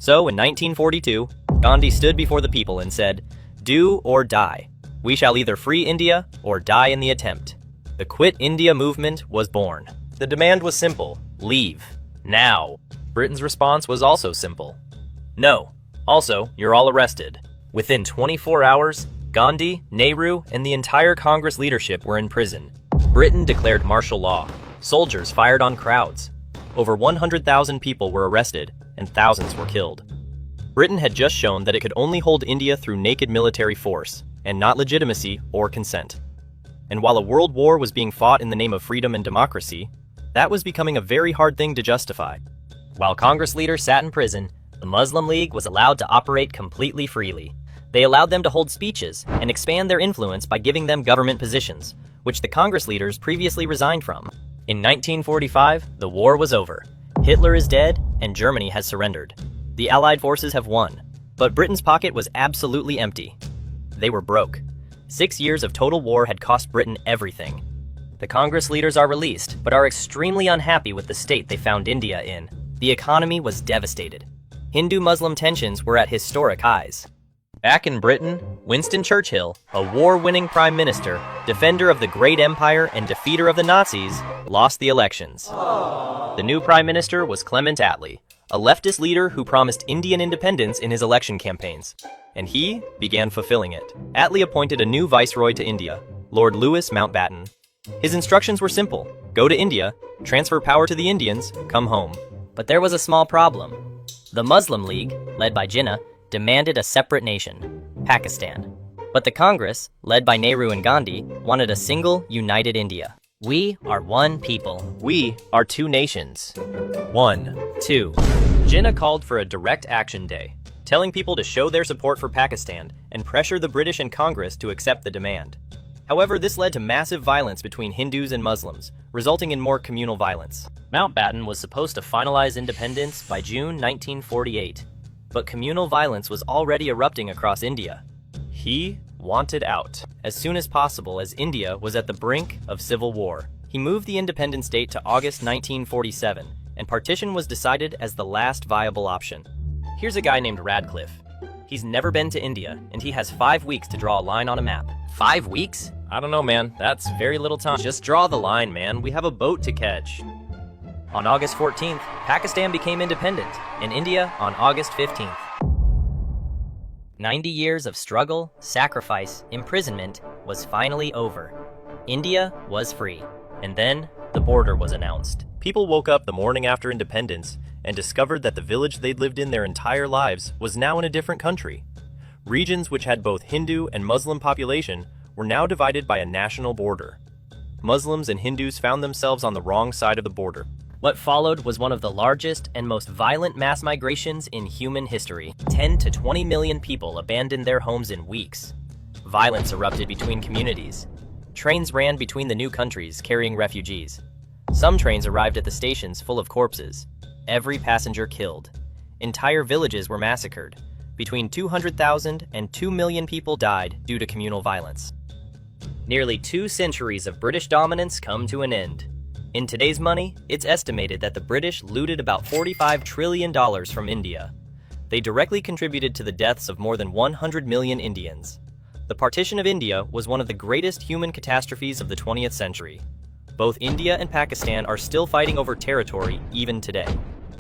So in 1942, Gandhi stood before the people and said, "Do or die. We shall either free India or die in the attempt." The Quit India movement was born. The demand was simple: leave. Now. Britain's response was also simple: no. Also, you're all arrested. Within 24 hours, Gandhi, Nehru, and the entire Congress leadership were in prison. Britain declared martial law. Soldiers fired on crowds. Over 100,000 people were arrested, and thousands were killed. Britain had just shown that it could only hold India through naked military force, and not legitimacy or consent. And while a world war was being fought in the name of freedom and democracy, that was becoming a very hard thing to justify. While Congress leaders sat in prison, the Muslim League was allowed to operate completely freely. They allowed them to hold speeches and expand their influence by giving them government positions, which the Congress leaders previously resigned from. In 1945, the war was over. Hitler is dead, and Germany has surrendered. The Allied forces have won, but Britain's pocket was absolutely empty. They were broke. 6 years of total war had cost Britain everything. The Congress leaders are released, but are extremely unhappy with the state they found India in. The economy was devastated. Hindu-Muslim tensions were at historic highs. Back in Britain, Winston Churchill, a war-winning prime minister, defender of the great empire and defeater of the Nazis, lost the elections. The new prime minister was Clement Attlee, a leftist leader who promised Indian independence in his election campaigns, and he began fulfilling it. Attlee appointed a new viceroy to India, Lord Louis Mountbatten. His instructions were simple: go to India, transfer power to the Indians, come home. But there was a small problem. The Muslim League, led by Jinnah, demanded a separate nation, Pakistan. But the Congress, led by Nehru and Gandhi, wanted a single, united India. We are one people. We are two nations. 1. 2. Jinnah called for a direct action day, telling people to show their support for Pakistan and pressure the British and Congress to accept the demand. However, this led to massive violence between Hindus and Muslims, resulting in more communal violence. Mountbatten was supposed to finalize independence by June 1948, but communal violence was already erupting across India. He wanted out as soon as possible, as India was at the brink of civil war. He moved the independence date to August 1947, and partition was decided as the last viable option. Here's a guy named Radcliffe. He's never been to India, and he has 5 weeks to draw a line on a map. 5 weeks? I don't know, man. That's very little time. Just draw the line, man. We have a boat to catch. On August 14th, Pakistan became independent, and India on August 15th. 90 years of struggle, sacrifice, imprisonment was finally over. India was free. And then, the border was announced. People woke up the morning after independence and discovered that the village they'd lived in their entire lives was now in a different country. Regions which had both Hindu and Muslim population were now divided by a national border. Muslims and Hindus found themselves on the wrong side of the border. What followed was one of the largest and most violent mass migrations in human history. 10 to 20 million people abandoned their homes in weeks. Violence erupted between communities. Trains ran between the new countries carrying refugees. Some trains arrived at the stations full of corpses. Every passenger killed. Entire villages were massacred. Between 200,000 and 2 million people died due to communal violence. Nearly 2 centuries of British dominance come to an end. In today's money, it's estimated that the British looted about $45 trillion from India. They directly contributed to the deaths of more than 100 million Indians. The partition of India was one of the greatest human catastrophes of the 20th century. Both India and Pakistan are still fighting over territory even today.